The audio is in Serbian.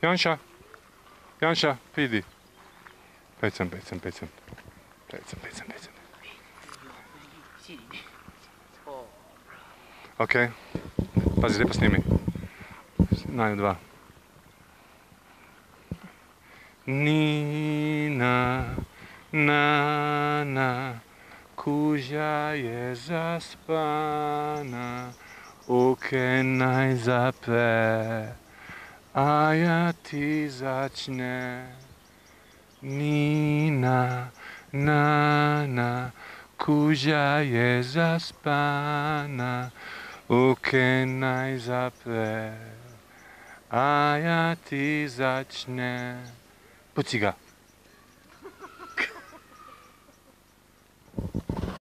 Janša, Janša, pridi. Peď sem. OK. Pazi, lijepo snimi. Na, dva. Nina, Nana, kuža je zaspana, okenaj zapre, a ja ti začne. Nina, Nana, kuža je zaspana, okenaj zapre, a ja ti začne. Puci ga.